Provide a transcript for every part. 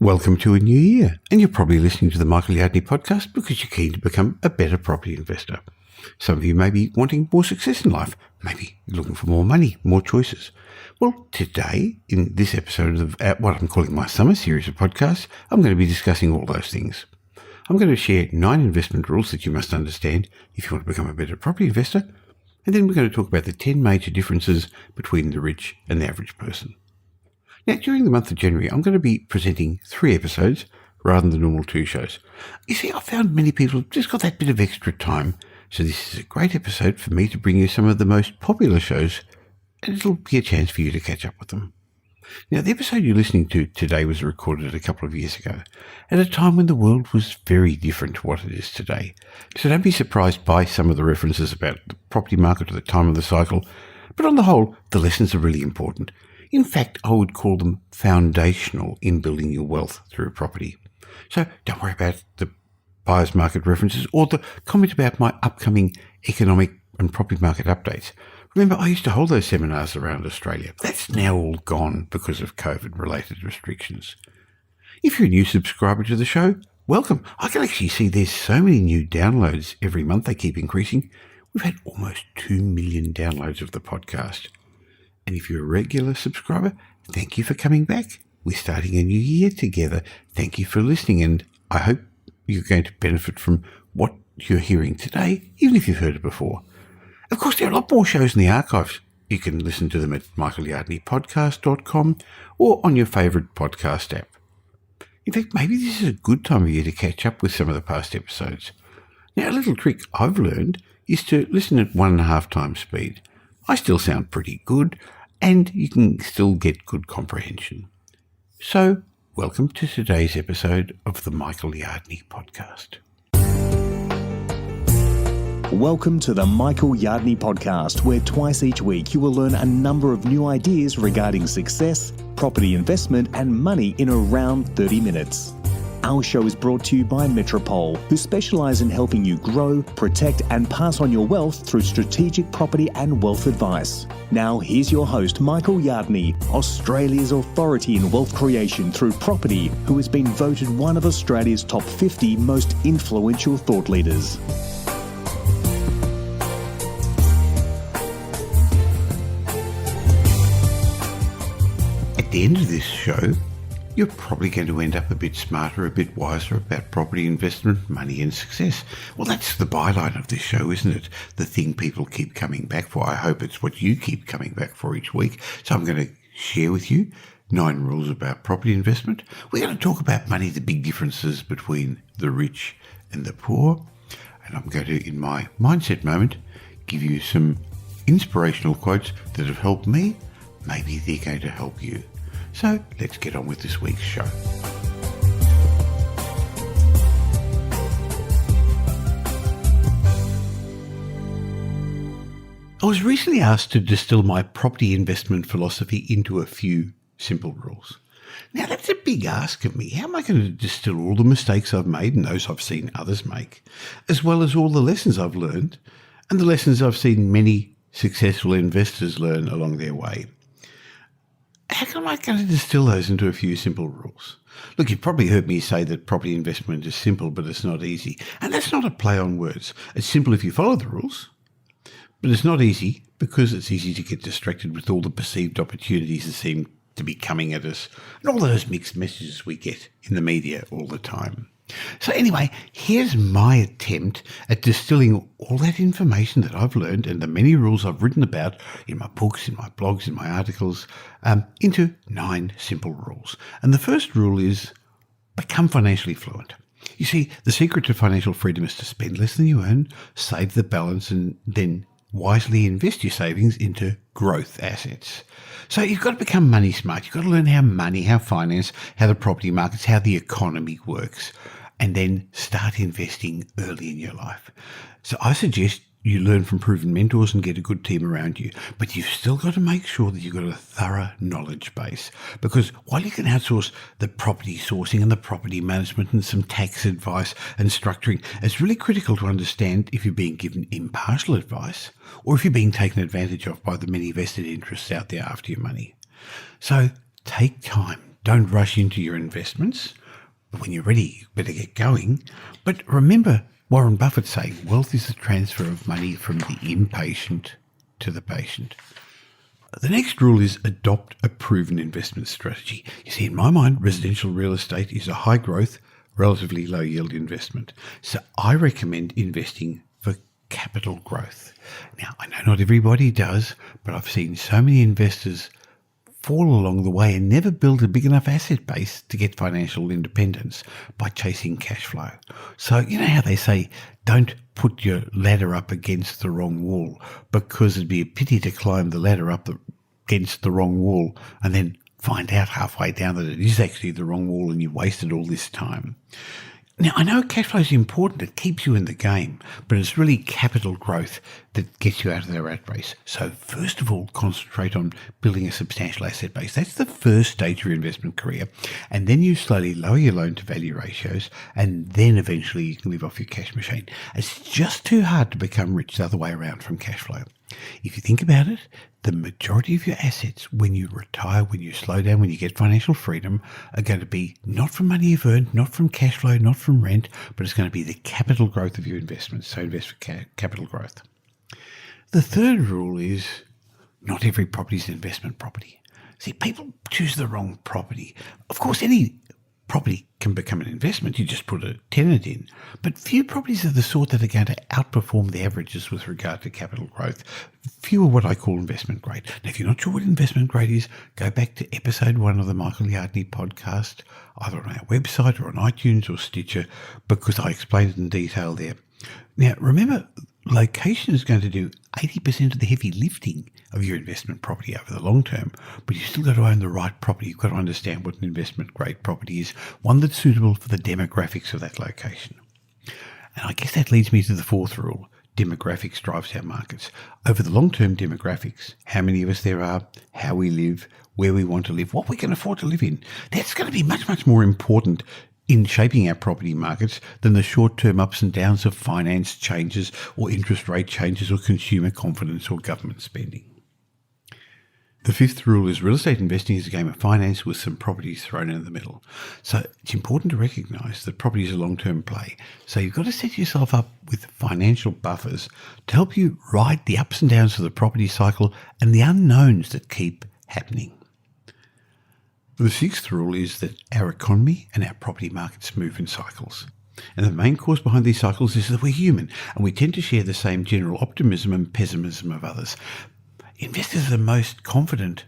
Welcome to a new year, and you're probably listening to the Michael Yardney podcast because you're keen to become a better property investor. Some of you may be wanting more success in life, maybe you're looking for more money, more choices. Well, today, in this episode of what I'm calling my summer series of podcasts, I'm going to be discussing all those things. I'm going to share 9 investment rules that you must understand if you want to become a better property investor, and then we're going to talk about the 10 major differences between the rich and the average person. Now, during the month of January, I'm going to be presenting 3 episodes rather than the normal 2 shows. You see, I found many people have just got that bit of extra time, so this is a great episode for me to bring you some of the most popular shows, and it'll be a chance for you to catch up with them. Now, the episode you're listening to today was recorded a couple of years ago, at a time when the world was very different to what it is today. So don't be surprised by some of the references about the property market or the time of the cycle, but on the whole, the lessons are really important. In fact, I would call them foundational in building your wealth through property. So don't worry about the buyer's market references or the comment about my upcoming economic and property market updates. Remember, I used to hold those seminars around Australia. That's now all gone because of COVID-related restrictions. If you're a new subscriber to the show, welcome. I can actually see there's so many new downloads every month. They keep increasing. We've had almost 2 million downloads of the podcast. And if you're a regular subscriber, thank you for coming back. We're starting a new year together. Thank you for listening, and I hope you're going to benefit from what you're hearing today, even if you've heard it before. Of course, there are a lot more shows in the archives. You can listen to them at michaelyardneypodcast.com or on your favourite podcast app. In fact, maybe this is a good time of year to catch up with some of the past episodes. Now, a little trick I've learned is to listen at 1.5 times speed. I still sound pretty good, and you can still get good comprehension. So, welcome to today's episode of the Michael Yardney podcast. Welcome to the Michael Yardney podcast, where twice each week you will learn a number of new ideas regarding success, property investment, and money in around 30 minutes. Our show is brought to you by Metropole, who specialise in helping you grow, protect and pass on your wealth through strategic property and wealth advice. Now here's your host, Michael Yardney, Australia's authority in wealth creation through property, who has been voted one of Australia's top 50 most influential thought leaders. At the end of this show, you're probably going to end up a bit smarter, a bit wiser about property investment, money and success. Well, that's the byline of this show, isn't it? The thing people keep coming back for. I hope it's what you keep coming back for each week. So I'm going to share with you 9 rules about property investment. We're going to talk about money, the big differences between the rich and the poor. And I'm going to, in my mindset moment, give you some inspirational quotes that have helped me. Maybe they're going to help you. So let's get on with this week's show. I was recently asked to distill my property investment philosophy into a few simple rules. Now, that's a big ask of me. How am I going to distill all the mistakes I've made and those I've seen others make, as well as all the lessons I've learned and the lessons I've seen many successful investors learn along their way? How am I going to distill those into a few simple rules? Look, you've probably heard me say that property investment is simple, but it's not easy. And that's not a play on words. It's simple if you follow the rules, but it's not easy because it's easy to get distracted with all the perceived opportunities that seem to be coming at us and all those mixed messages we get in the media all the time. So anyway, here's my attempt at distilling all that information that I've learned and the many rules I've written about in my books, in my blogs, in my articles, into 9 simple rules. And the first rule is become financially fluent. You see, the secret to financial freedom is to spend less than you earn, save the balance, and then wisely invest your savings into growth assets. So you've got to become money smart. You've got to learn how money, how finance, how the property markets, how the economy works, and then start investing early in your life. So I suggest you learn from proven mentors and get a good team around you. But you've still got to make sure that you've got a thorough knowledge base. Because while you can outsource the property sourcing and the property management and some tax advice and structuring, it's really critical to understand if you're being given impartial advice or if you're being taken advantage of by the many vested interests out there after your money. So take time don't rush into your investments. When you're ready, you better get going. But remember Warren Buffett saying, wealth is the transfer of money from the impatient to the patient. The next rule is adopt a proven investment strategy. You see, in my mind, residential real estate is a high growth, relatively low yield investment. So I recommend investing for capital growth. Now, I know not everybody does, but I've seen so many investors fall along the way and never build a big enough asset base to get financial independence by chasing cash flow. So you know how they say, don't put your ladder up against the wrong wall, because it'd be a pity to climb the ladder up against the wrong wall and then find out halfway down that it is actually the wrong wall and you wasted all this time. Now, I know cash flow is important. It keeps you in the game, but it's really capital growth that gets you out of the rat race. So first of all, concentrate on building a substantial asset base. That's the first stage of your investment career. And then you slowly lower your loan to value ratios, and then eventually you can live off your cash machine. It's just too hard to become rich the other way around from cash flow. If you think about it, the majority of your assets when you retire, when you slow down, when you get financial freedom, are going to be not from money you've earned, not from cash flow, not from rent, but it's going to be the capital growth of your investments. So invest for capital growth. The third rule is not every property is an investment property. See, people choose the wrong property. Of course, any property can become an investment. You just put a tenant in. But few properties are the sort that are going to outperform the averages with regard to capital growth. Few are what I call investment grade. Now, if you're not sure what investment grade is, go back to episode 1 of the Michael Yardney podcast, either on our website or on iTunes or Stitcher, because I explained it in detail there. Now, remember, location is going to do 80% of the heavy lifting of your investment property over the long term, but you've still got to own the right property. You've got to understand what an investment grade property is, one that's suitable for the demographics of that location. And I guess that leads me to the fourth rule. Demographics drives our markets. Over the long-term demographics, how many of us there are, how we live, where we want to live, what we can afford to live in, that's going to be much, much more important in shaping our property markets than the short-term ups and downs of finance changes or interest rate changes or consumer confidence or government spending. The fifth rule is real estate investing is a game of finance with some properties thrown in the middle. So it's important to recognise that property is a long-term play. So you've got to set yourself up with financial buffers to help you ride the ups and downs of the property cycle and the unknowns that keep happening. The sixth rule is that our economy and our property markets move in cycles. And the main cause behind these cycles is that we're human and we tend to share the same general optimism and pessimism of others. Investors are the most confident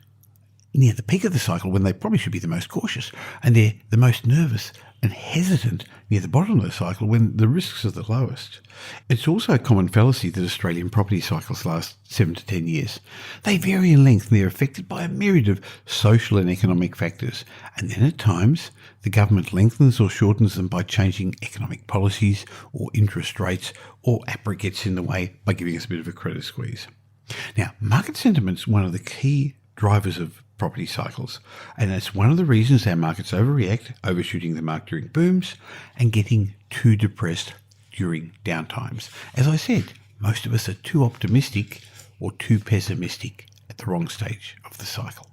near the peak of the cycle when they probably should be the most cautious, and they're the most nervous and hesitant near the bottom of the cycle when the risks are the lowest. It's also a common fallacy that Australian property cycles last 7 to 10 years. They vary in length and they're affected by a myriad of social and economic factors, and then at times the government lengthens or shortens them by changing economic policies or interest rates, or APRA gets in the way by giving us a bit of a credit squeeze. Now, market sentiment's one of the key drivers of property cycles, and that's one of the reasons our markets overreact, overshooting the mark during booms and getting too depressed during downtimes. As I said, most of us are too optimistic or too pessimistic at the wrong stage of the cycle.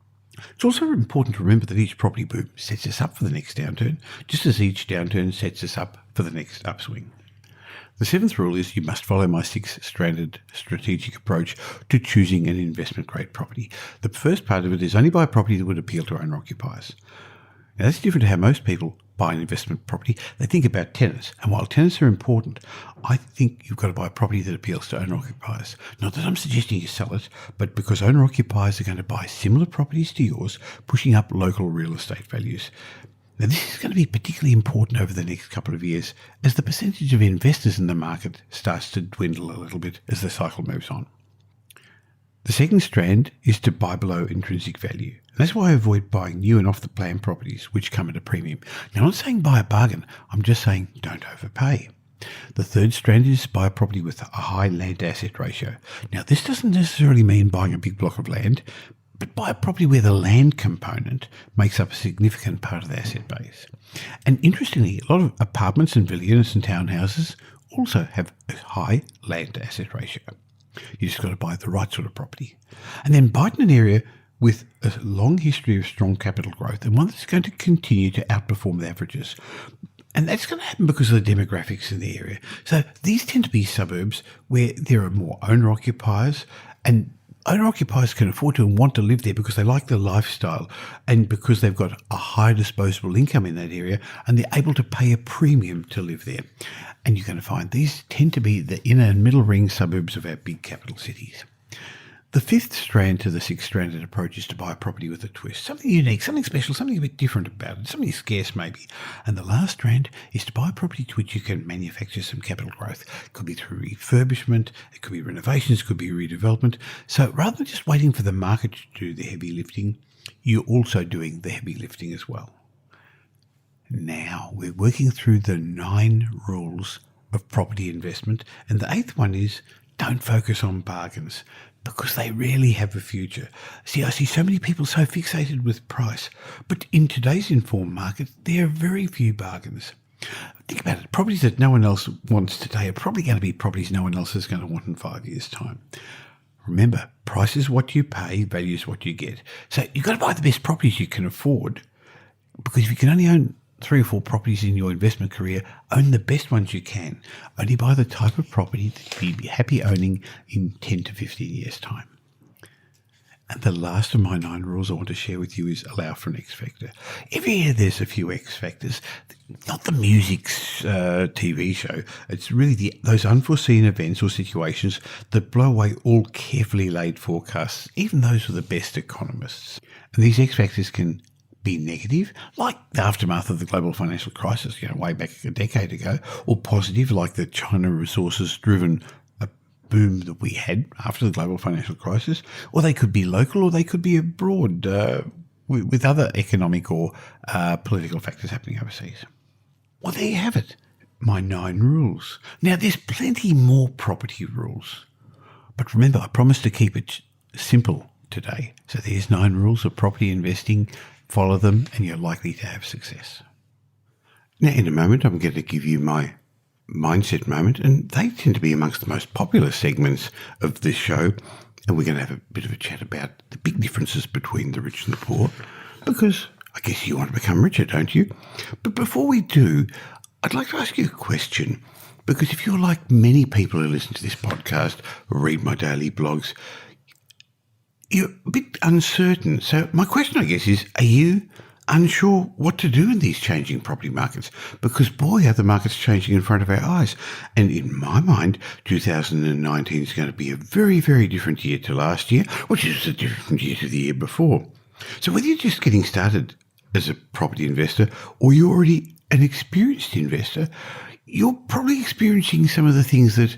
It's also important to remember that each property boom sets us up for the next downturn, just as each downturn sets us up for the next upswing. The seventh rule is you must follow my 6-stranded strategic approach to choosing an investment-grade property. The first part of it is only buy a property that would appeal to owner-occupiers. Now, that's different to how most people buy an investment property. They think about tenants, and while tenants are important, I think you've got to buy a property that appeals to owner-occupiers. Not that I'm suggesting you sell it, but because owner-occupiers are going to buy similar properties to yours, pushing up local real estate values. Now, this is going to be particularly important over the next couple of years as the percentage of investors in the market starts to dwindle a little bit as the cycle moves on. The second strand is to buy below intrinsic value. And that's why I avoid buying new and off-the-plan properties which come at a premium. Now, I'm not saying buy a bargain. I'm just saying don't overpay. The third strand is buy a property with a high land-to-asset ratio. Now, this doesn't necessarily mean buying a big block of land, but buy a property where the land component makes up a significant part of the asset base. And interestingly, a lot of apartments and villa units and townhouses also have a high land to asset ratio. You just got to buy the right sort of property. And then buy it in an area with a long history of strong capital growth and one that's going to continue to outperform the averages. And that's going to happen because of the demographics in the area. So these tend to be suburbs where there are more owner-occupiers, and owner-occupiers can afford to and want to live there because they like the lifestyle and because they've got a high disposable income in that area and they're able to pay a premium to live there. And you're going to find these tend to be the inner and middle ring suburbs of our big capital cities. The fifth strand to the six-stranded approach is to buy a property with a twist, something unique, something special, something a bit different about it, something scarce maybe. And the last strand is to buy a property to which you can manufacture some capital growth. It could be through refurbishment, it could be renovations, it could be redevelopment. So rather than just waiting for the market to do the heavy lifting, you're also doing the heavy lifting as well. Now we're working through the 9 rules of property investment, and the 8th one is don't focus on bargains, because they rarely have a future. See, I see so many people so fixated with price, but in today's informed market, there are very few bargains. Think about it. Properties that no one else wants today are probably going to be properties no one else is going to want in 5 years' time. Remember, price is what you pay, value is what you get. So you've got to buy the best properties you can afford, because if you can only own 3 or 4 properties in your investment career, own the best ones you can. Only buy the type of property that you'd be happy owning in 10 to 15 years' time. And the last of my 9 rules I want to share with you is allow for an X factor. Every year there's a few X factors, not the music's TV show. It's really those unforeseen events or situations that blow away all carefully laid forecasts, even those with the best economists. And these X factors can be negative, like the aftermath of the global financial crisis, way back a decade ago, or positive, like the China resources-driven boom that we had after the global financial crisis, or they could be local, or they could be abroad with other economic or political factors happening overseas. Well, there you have it, my 9 rules. Now, there's plenty more property rules, but remember, I promised to keep it simple today. So there's 9 rules of property investing. Follow them and you're likely to have success. Now, in a moment, I'm going to give you my mindset moment, and they tend to be amongst the most popular segments of this show. And we're going to have a bit of a chat about the big differences between the rich and the poor, because I guess you want to become richer, don't you? But before we do, I'd like to ask you a question, because if you're like many people who listen to this podcast or read my daily blogs, you're a bit uncertain. So my question, I guess, is, are you unsure what to do in these changing property markets? Because, boy, are the markets changing in front of our eyes. And in my mind, 2019 is going to be a very, very different year to last year, which is a different year to the year before. So whether you're just getting started as a property investor or you're already an experienced investor, you're probably experiencing some of the things that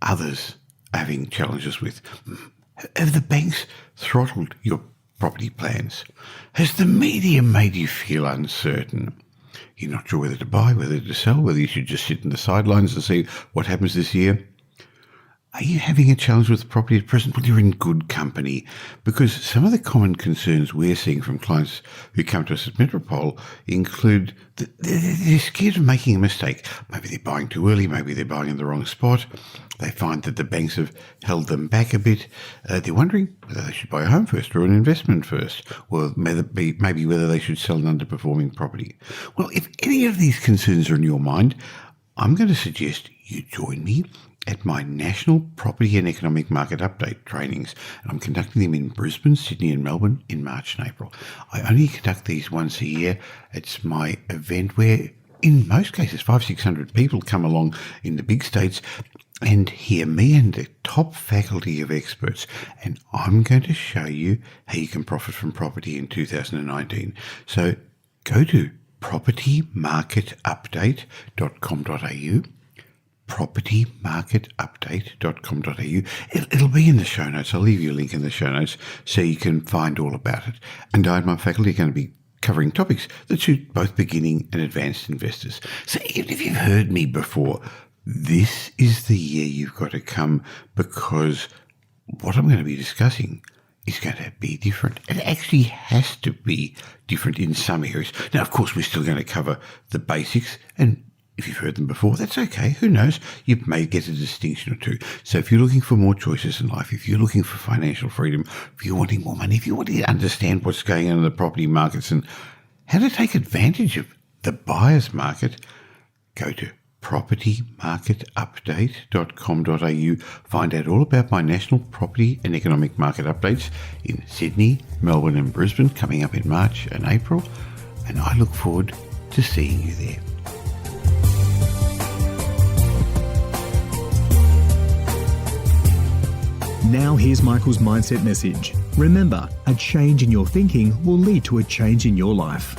others are having challenges with. Have the banks throttled your property plans? Has the media made you feel uncertain? You're not sure whether to buy, whether to sell, whether you should just sit in the sidelines and see what happens this year? Are you having a challenge with property at present? Well, you're in good company, because some of the common concerns we're seeing from clients who come to us at Metropole include that they're scared of making a mistake. Maybe they're buying too early, maybe they're buying in the wrong spot. They find that the banks have held them back a bit. They're wondering whether they should buy a home first or an investment first, or maybe whether they should sell an underperforming property. Well, if any of these concerns are in your mind, I'm going to suggest you join me at my National Property and Economic Market Update trainings. And I'm conducting them in Brisbane, Sydney and Melbourne in March and April. I only conduct these once a year. It's my event where, in most cases, 500-600 people come along in the big states and hear me and the top faculty of experts. And I'm going to show you how you can profit from property in 2019. So go to propertymarketupdate.com.au, propertymarketupdate.com.au. It'll be in the show notes. I'll leave you a link in the show notes so you can find all about it. And I and my faculty are going to be covering topics that suit both beginning and advanced investors. So even if you've heard me before, this is the year you've got to come, because what I'm going to be discussing is going to be different. It actually has to be different in some areas. Now, of course, we're still going to cover the basics, and If you've heard them before, that's okay. Who knows? You may get a distinction or two. So if you're looking for more choices in life, if you're looking for financial freedom, if you're wanting more money, if you want to understand what's going on in the property markets and how to take advantage of the buyer's market, go to propertymarketupdate.com.au. Find out all about my national property and economic market updates in Sydney, Melbourne and Brisbane coming up in March and April. And I look forward to seeing you there. Now here's Michael's mindset message. Remember, a change in your thinking will lead to a change in your life.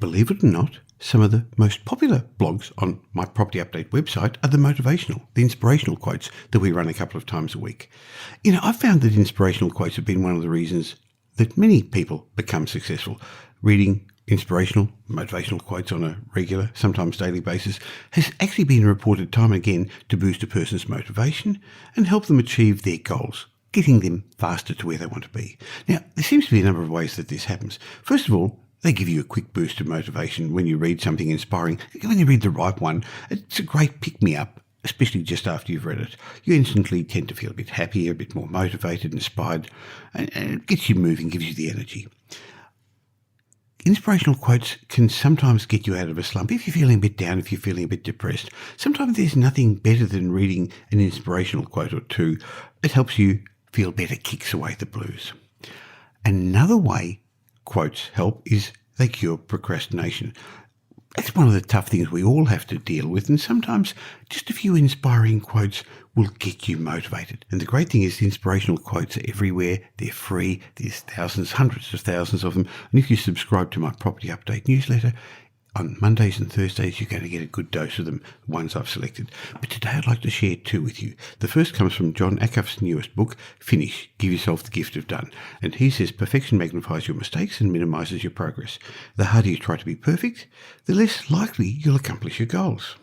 Believe it or not, some of the most popular blogs on my Property Update website are the motivational, the inspirational quotes that we run a couple of times a week. I've found that inspirational quotes have been one of the reasons that many people become successful. Reading inspirational, motivational quotes on a regular, sometimes daily basis has actually been reported time and again to boost a person's motivation and help them achieve their goals, getting them faster to where they want to be. Now, there seems to be a number of ways that this happens. First of all, they give you a quick boost of motivation when you read something inspiring. When you read the right one, it's a great pick-me-up, especially just after you've read it. You instantly tend to feel a bit happier, a bit more motivated, inspired, and it gets you moving, gives you the energy. Inspirational quotes can sometimes get you out of a slump if you're feeling a bit down, if you're feeling a bit depressed. Sometimes there's nothing better than reading an inspirational quote or two. It helps you feel better, kicks away the blues. Another way quotes help is they cure procrastination. It's one of the tough things we all have to deal with, and sometimes just a few inspiring quotes will get you motivated. And the great thing is the inspirational quotes are everywhere. They're free. There's thousands, hundreds of thousands of them. And if you subscribe to my Property Update newsletter, on Mondays and Thursdays, you're going to get a good dose of them, the ones I've selected. But today I'd like to share two with you. The first comes from John Acuff's newest book, Finish, Give Yourself the Gift of Done. And he says perfection magnifies your mistakes and minimises your progress. The harder you try to be perfect, the less likely you'll accomplish your goals.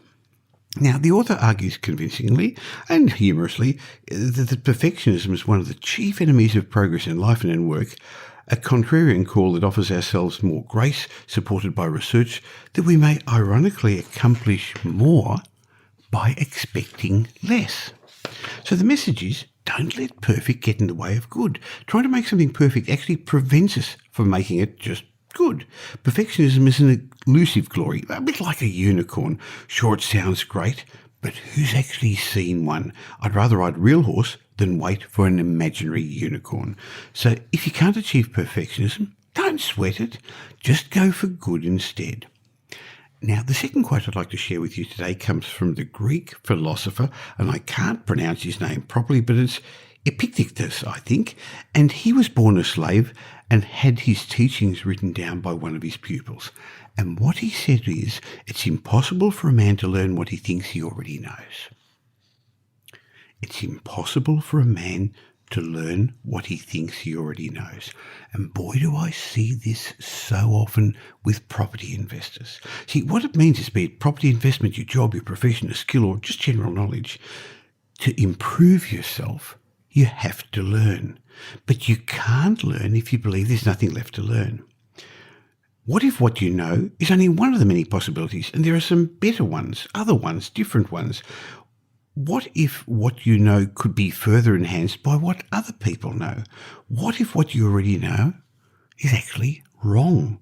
Now, the author argues convincingly and humorously that perfectionism is one of the chief enemies of progress in life and in work, a contrarian call that offers ourselves more grace, supported by research, that we may ironically accomplish more by expecting less. So the message is, don't let perfect get in the way of good. Trying to make something perfect actually prevents us from making it just good. Perfectionism is an elusive glory, a bit like a unicorn. Sure, it sounds great, but who's actually seen one? I'd rather ride a real horse than wait for an imaginary unicorn. So if you can't achieve perfectionism, don't sweat it. Just go for good instead. Now, the second quote I'd like to share with you today comes from the Greek philosopher, and I can't pronounce his name properly, but it's Epictetus, I think, and he was born a slave and had his teachings written down by one of his pupils. And what he said is, it's impossible for a man to learn what he thinks he already knows. It's impossible for a man to learn what he thinks he already knows. And boy, do I see this so often with property investors. See, what it means is, be it property investment, your job, your profession, a skill, or just general knowledge, to improve yourself, you have to learn. But you can't learn if you believe there's nothing left to learn. What if what you know is only one of the many possibilities, and there are some better ones, other ones, different ones? What if what you know could be further enhanced by what other people know? What if what you already know is actually wrong?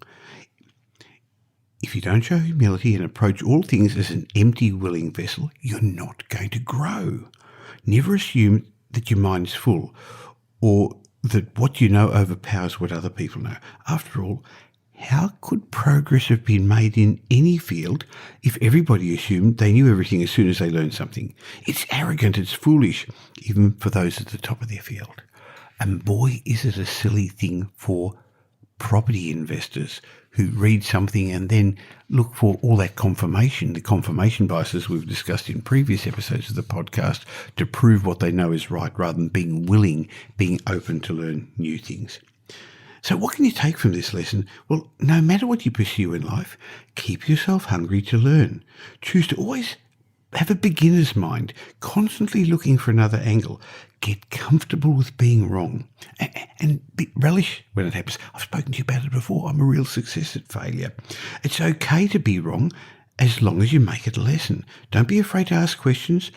If you don't show humility and approach all things as an empty, willing vessel, you're not going to grow. Never assume that your mind's full or that what you know overpowers what other people know. After all, how could progress have been made in any field if everybody assumed they knew everything as soon as they learned something? It's arrogant, it's foolish, even for those at the top of their field. And boy, is it a silly thing for property investors who read something and then look for all that confirmation, the confirmation biases we've discussed in previous episodes of the podcast, to prove what they know is right rather than being willing, being open to learn new things. So what can you take from this lesson? Well, no matter what you pursue in life, keep yourself hungry to learn. Choose to always Have a beginner's mind, constantly looking for another angle. Get comfortable with being wrong and relish when it happens. I've spoken to you about it before. I'm a real success at failure. It's okay to be wrong as long as you make it a lesson. Don't be afraid to ask questions.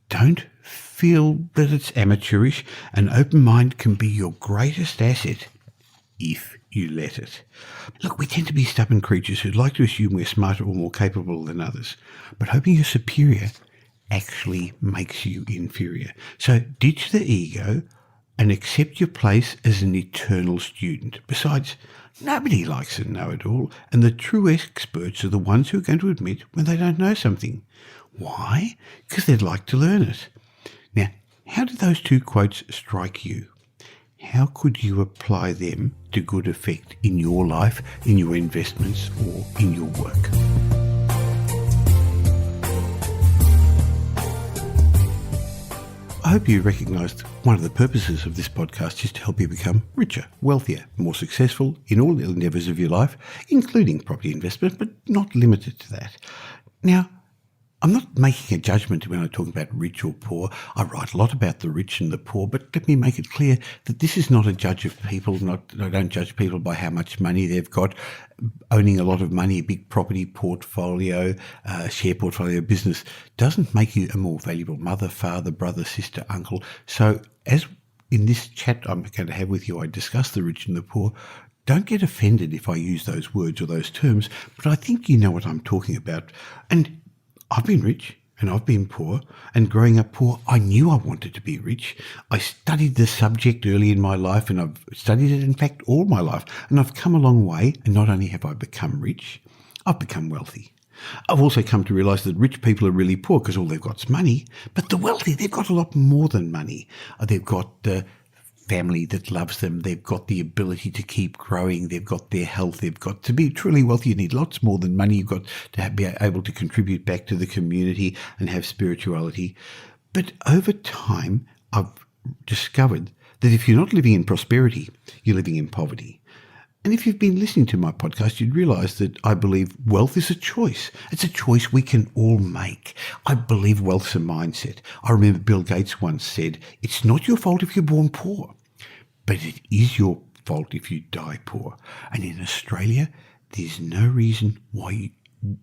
Don't feel that it's amateurish. An open mind can be your greatest asset if you let it. Look, we tend to be stubborn creatures who like to assume we're smarter or more capable than others, but hoping you're superior actually makes you inferior. So ditch the ego and accept your place as an eternal student. Besides, nobody likes a know-it-all, and the true experts are the ones who are going to admit when they don't know something. Why? Because they'd like to learn it. Now, how did those two quotes strike you? How could you apply them to good effect in your life, in your investments, or in your work? I hope you recognised one of the purposes of this podcast is to help you become richer, wealthier, more successful in all the endeavours of your life, including property investment, but not limited to that. Now, I'm not making a judgment when I talk about rich or poor. I write a lot about the rich and the poor, but let me make it clear that this is not a judge of people. I don't judge people by how much money they've got. Owning a lot of money, a big property portfolio, share portfolio business doesn't make you a more valuable mother, father, brother, sister, uncle. So as in this chat I'm going to have with you, I discuss the rich and the poor. Don't get offended if I use those words or those terms, but I think you know what I'm talking about. And I've been rich and I've been poor, and growing up poor, I knew I wanted to be rich. I studied the subject early in my life, and I've studied it, in fact, all my life. And I've come a long way, and not only have I become rich, I've become wealthy. I've also come to realise that rich people are really poor because all they've got is money, but the wealthy, they've got a lot more than money. They've got family that loves them. They've got the ability to keep growing. They've got their health. They've got to be truly wealthy. You need lots more than money. You've got to be able to contribute back to the community and have spirituality. But over time, I've discovered that if you're not living in prosperity, you're living in poverty. And if you've been listening to my podcast, you'd realise that I believe wealth is a choice. It's a choice we can all make. I believe wealth's a mindset. I remember Bill Gates once said, "It's not your fault if you're born poor, but it is your fault if you die poor." And in Australia, there's no reason why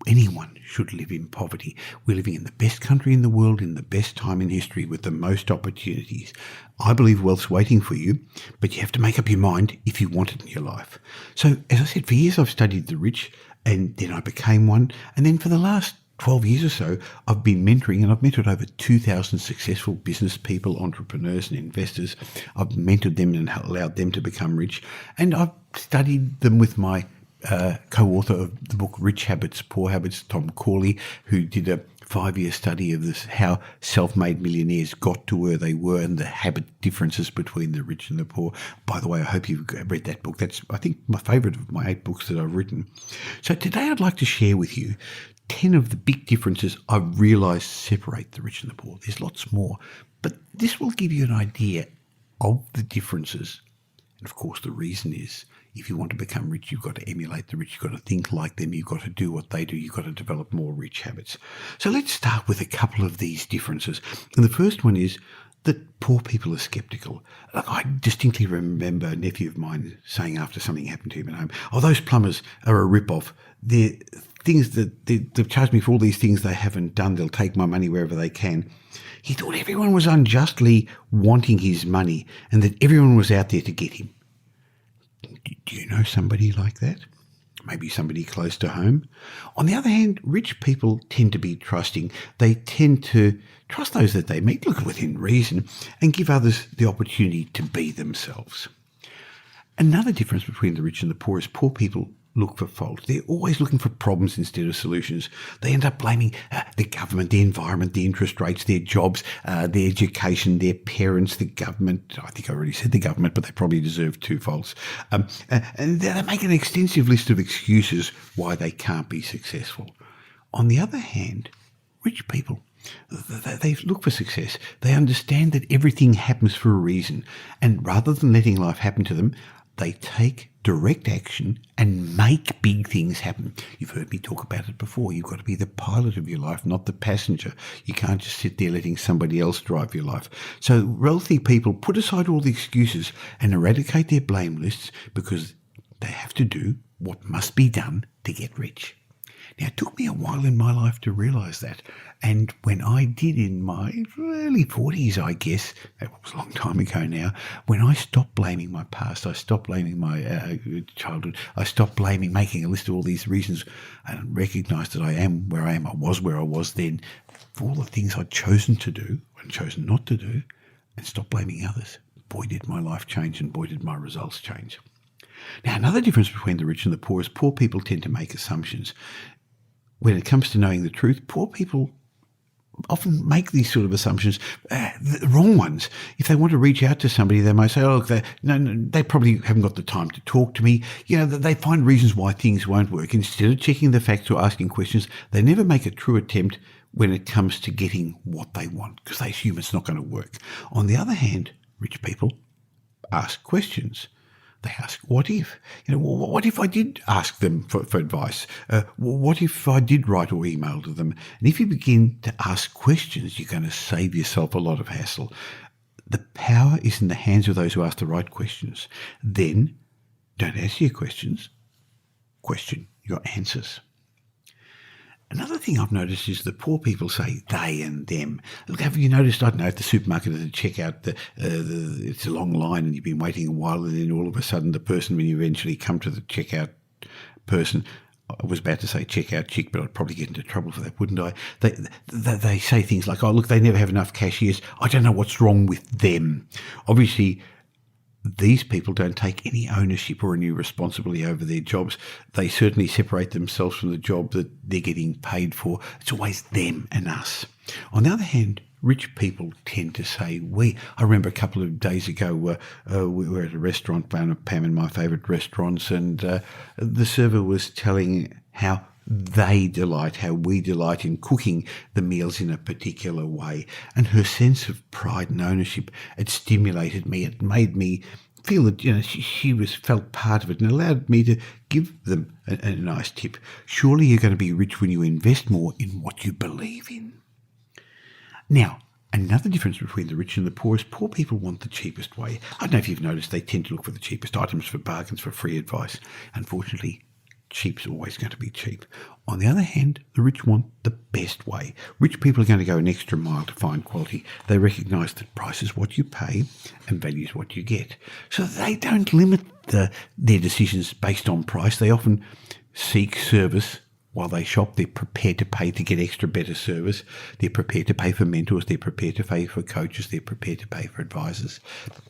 anyone should live in poverty. We're living in the best country in the world, in the best time in history, with the most opportunities. I believe wealth's waiting for you, but you have to make up your mind if you want it in your life. So, as I said, for years I've studied the rich, and then I became one. And then for the last 12 years or so, I've been mentoring, and I've mentored over 2,000 successful business people, entrepreneurs and investors. I've mentored them and allowed them to become rich. And I've studied them with my co-author of the book Rich Habits, Poor Habits, Tom Corley, who did a 5-year study of this, how self-made millionaires got to where they were and the habit differences between the rich and the poor. By the way, I hope you've read that book. That's, I think, my favourite of my 8 books that I've written. So today I'd like to share with you 10 of the big differences I've realised separate the rich and the poor. There's lots more, but this will give you an idea of the differences. And of course, the reason is, if you want to become rich, you've got to emulate the rich. You've got to think like them. You've got to do what they do. You've got to develop more rich habits. So let's start with a couple of these differences. And the first one is that poor people are sceptical. I distinctly remember a nephew of mine saying after something happened to him at home, "Oh, those plumbers are a rip-off. They're things that they've charged me for all these things they haven't done. They'll take my money wherever they can." He thought everyone was unjustly wanting his money and that everyone was out there to get him. Do you know somebody like that? Maybe somebody close to home? On the other hand, rich people tend to be trusting. They tend to trust those that they meet, look within reason, and give others the opportunity to be themselves. Another difference between the rich and the poor is poor people look for fault. They're always looking for problems instead of solutions. They end up blaming the government, the environment, the interest rates, their jobs, their education, their parents, the government. I think I already said the government, but they probably deserve 2 faults. And they make an extensive list of excuses why they can't be successful. On the other hand, rich people, they look for success. They understand that everything happens for a reason. And rather than letting life happen to them, They take direct action and make big things happen. You've heard me talk about it before. You've got to be the pilot of your life, not the passenger. You can't just sit there letting somebody else drive your life. So wealthy people put aside all the excuses and eradicate their blame lists because they have to do what must be done to get rich. Now, it took me a while in my life to realise that. And when I did in my early 40s, I guess, that was a long time ago now, when I stopped blaming my past, I stopped blaming my childhood, I stopped making a list of all these reasons and recognised that I am where I am, I was where I was then, for all the things I'd chosen to do and chosen not to do, and stopped blaming others. Boy, did my life change, and boy, did my results change. Now, another difference between the rich and the poor is poor people tend to make assumptions. When it comes to knowing the truth, poor people often make these sort of assumptions, the wrong ones. If they want to reach out to somebody, they might say, oh, they probably haven't got the time to talk to me. They find reasons why things won't work. Instead of checking the facts or asking questions, they never make a true attempt when it comes to getting what they want because they assume it's not going to work. On the other hand, rich people ask questions. They ask, what if? What if I did ask them for advice? What if I did write or email to them? And if you begin to ask questions, you're going to save yourself a lot of hassle. The power is in the hands of those who ask the right questions. Then, don't ask your questions, question your answers. Another thing I've noticed is that poor people say they and them. Look, have you noticed, I don't know, at the supermarket at the checkout, it's a long line and you've been waiting a while and then all of a sudden the person, when you eventually come to the checkout person, I was about to say checkout chick, but I'd probably get into trouble for that, wouldn't I? They say things like, oh, look, they never have enough cashiers. I don't know what's wrong with them. Obviously, these people don't take any ownership or any responsibility over their jobs. They certainly separate themselves from the job that they're getting paid for. It's always them and us. On the other hand, rich people tend to say we. I remember a couple of days ago, we were at a restaurant, Pam and my favourite restaurants, and the server was telling how we delight in cooking the meals in a particular way. And her sense of pride and ownership, it stimulated me. It made me feel that she felt part of it and allowed me to give them a nice tip. Surely you're going to be rich when you invest more in what you believe in. Now, another difference between the rich and the poor is poor people want the cheapest way. I don't know if you've noticed they tend to look for the cheapest items, for bargains, for free advice. Unfortunately, cheap's always going to be cheap. On the other hand, the rich want the best way. Rich people are going to go an extra mile to find quality. They recognise that price is what you pay and value is what you get. So they don't limit their decisions based on price. They often seek service. While they shop, they're prepared to pay to get extra better service. They're prepared to pay for mentors. They're prepared to pay for coaches. They're prepared to pay for advisors.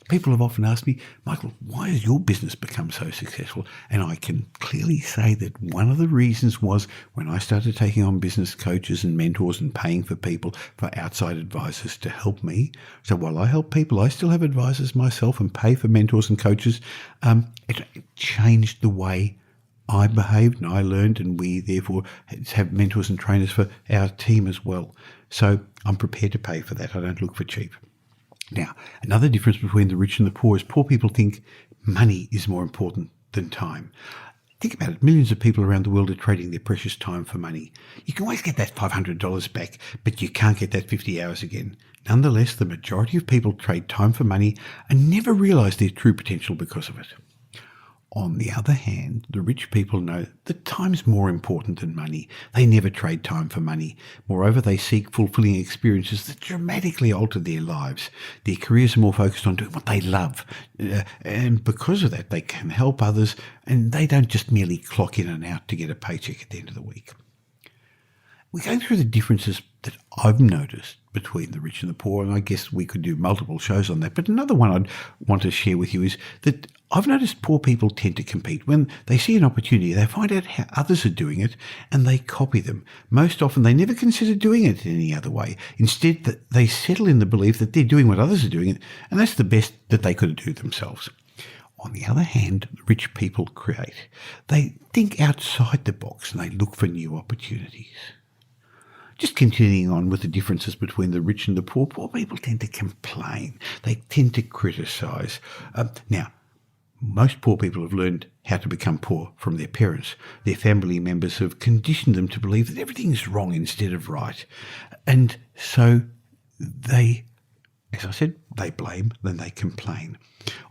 People have often asked me, Michael, why has your business become so successful? And I can clearly say that one of the reasons was when I started taking on business coaches and mentors and paying for people, for outside advisors to help me. So while I help people, I still have advisors myself and pay for mentors and coaches. It changed the way I behaved and I learned, and we therefore have mentors and trainers for our team as well. So I'm prepared to pay for that. I don't look for cheap. Now, another difference between the rich and the poor is poor people think money is more important than time. Think about it. Millions of people around the world are trading their precious time for money. You can always get that $500 back, but you can't get that 50 hours again. Nonetheless, the majority of people trade time for money and never realise their true potential because of it. On the other hand, the rich people know that time's more important than money. They never trade time for money. Moreover, they seek fulfilling experiences that dramatically alter their lives. Their careers are more focused on doing what they love. And because of that, they can help others, and they don't just merely clock in and out to get a paycheck at the end of the week. We're going through the differences that I've noticed between the rich and the poor, and I guess we could do multiple shows on that. But another one I'd want to share with you is that I've noticed poor people tend to compete. When they see an opportunity, they find out how others are doing it and they copy them. Most often, they never consider doing it in any other way. Instead, they settle in the belief that they're doing what others are doing, and that's the best that they could do themselves. On the other hand, rich people create. They think outside the box and they look for new opportunities. Just continuing on with the differences between the rich and the poor, poor people tend to complain. They tend to criticise. Now, Most poor people have learned how to become poor from their parents. Their family members have conditioned them to believe that everything is wrong instead of right. And so they, as I said, they blame, then they complain.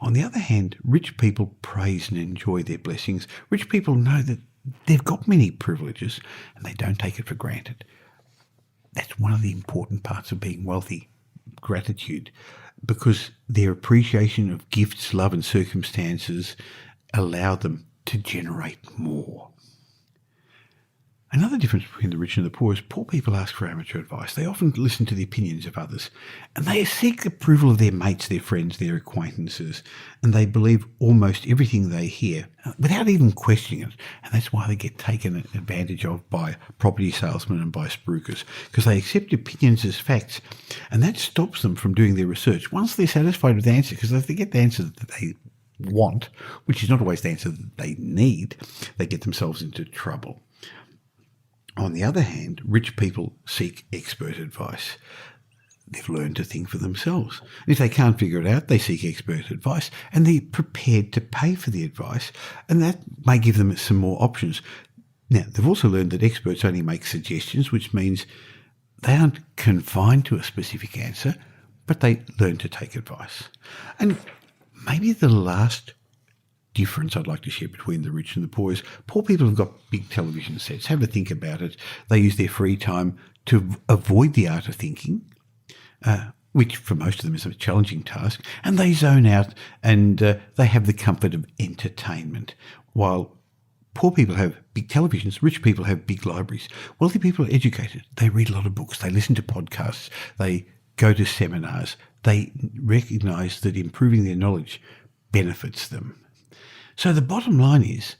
On the other hand, rich people praise and enjoy their blessings. Rich people know that they've got many privileges and they don't take it for granted. That's one of the important parts of being wealthy, gratitude, because their appreciation of gifts, love and circumstances allow them to generate more. Another difference between the rich and the poor is poor people ask for amateur advice. They often listen to the opinions of others, and they seek the approval of their mates, their friends, their acquaintances, and they believe almost everything they hear without even questioning it. And that's why they get taken advantage of by property salesmen and by spruikers, because they accept opinions as facts, and that stops them from doing their research. Once they're satisfied with the answer, because if they get the answer that they want, which is not always the answer that they need, they get themselves into trouble. On the other hand, rich people seek expert advice. They've learned to think for themselves. And if they can't figure it out, they seek expert advice, and they're prepared to pay for the advice, and that may give them some more options. Now, they've also learned that experts only make suggestions, which means they aren't confined to a specific answer, but they learn to take advice. And maybe the last difference I'd like to share between the rich and the poor is poor people have got big television sets. Have a think about it. They use their free time to avoid the art of thinking, which for most of them is a challenging task, and they zone out and they have the comfort of entertainment. While poor people have big televisions, rich people have big libraries. Wealthy people are educated. They read a lot of books. They listen to podcasts. They go to seminars. They recognise that improving their knowledge benefits them. So the bottom line is,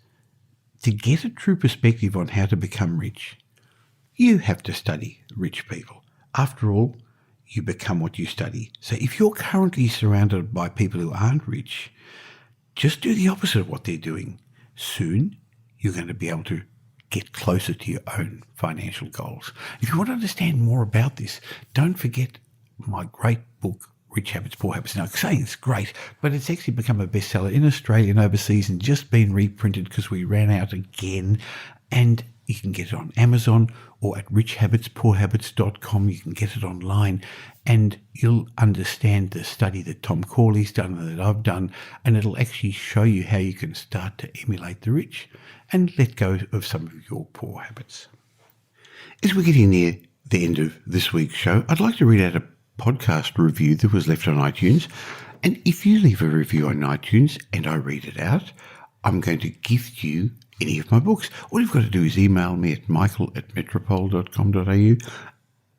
to get a true perspective on how to become rich, you have to study rich people. After all, you become what you study. So if you're currently surrounded by people who aren't rich, just do the opposite of what they're doing. Soon, you're going to be able to get closer to your own financial goals. If you want to understand more about this, don't forget my great book, Rich Habits, Poor Habits. Now, I'm saying it's great, but it's actually become a bestseller in Australia and overseas and just been reprinted because we ran out again. And you can get it on Amazon or at richhabitspoorhabits.com. You can get it online and you'll understand the study that Tom Corley's done and that I've done, and it'll actually show you how you can start to emulate the rich and let go of some of your poor habits. As we're getting near the end of this week's show, I'd like to read out a podcast review that was left on iTunes. And if you leave a review on iTunes and I read it out, I'm going to gift you any of my books. All you've got to do is email me at michael@metropole.com.au,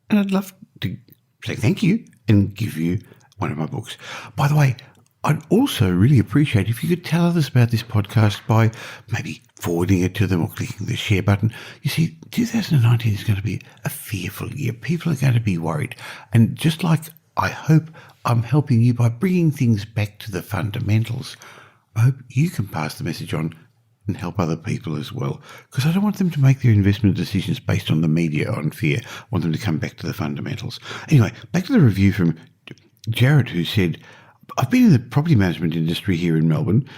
and I'd love to say thank you and give you one of my books. By the way, I'd also really appreciate if you could tell others about this podcast by maybe forwarding it to them or clicking the share button. You see, 2019 is going to be a fearful year. People are going to be worried. And just like I hope I'm helping you by bringing things back to the fundamentals, I hope you can pass the message on and help other people as well. Because I don't want them to make their investment decisions based on the media, on fear. I want them to come back to the fundamentals. Anyway, back to the review from Jared, who said, I've been in the property management industry here in Melbourne,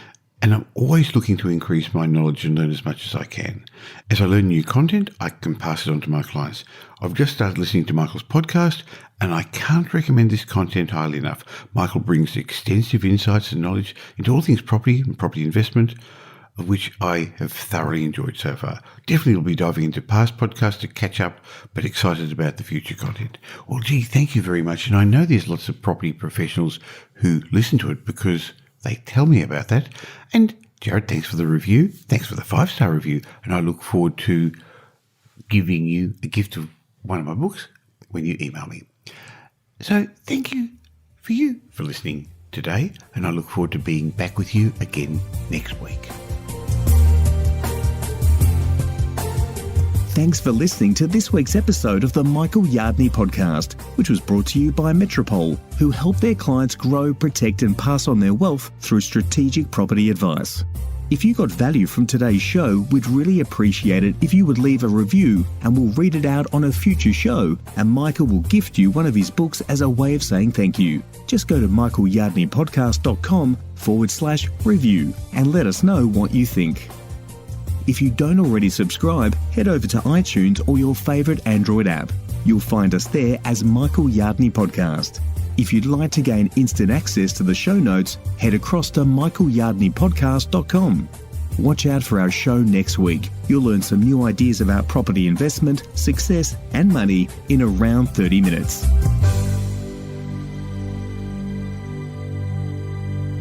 and I'm always looking to increase my knowledge and learn as much as I can. As I learn new content, I can pass it on to my clients. I've just started listening to Michael's podcast, and I can't recommend this content highly enough. Michael brings extensive insights and knowledge into all things property and property investment, of which I have thoroughly enjoyed so far. Definitely will be diving into past podcasts to catch up, but excited about the future content. Well, gee, thank you very much. And I know there's lots of property professionals who listen to it because they tell me about that. And Jared, thanks for the review. Thanks for the 5-star review. And I look forward to giving you a gift of one of my books when you email me. So thank you for listening today. And I look forward to being back with you again next week. Thanks for listening to this week's episode of the Michael Yardney podcast, which was brought to you by Metropole, who help their clients grow, protect and pass on their wealth through strategic property advice. If you got value from today's show, we'd really appreciate it if you would leave a review, and we'll read it out on a future show, and Michael will gift you one of his books as a way of saying thank you. Just go to michaelyardneypodcast.com/review and let us know what you think. If you don't already subscribe, head over to iTunes or your favourite Android app. You'll find us there as Michael Yardney Podcast. If you'd like to gain instant access to the show notes, head across to michaelyardneypodcast.com. Watch out for our show next week. You'll learn some new ideas about property investment, success, and money in around 30 minutes.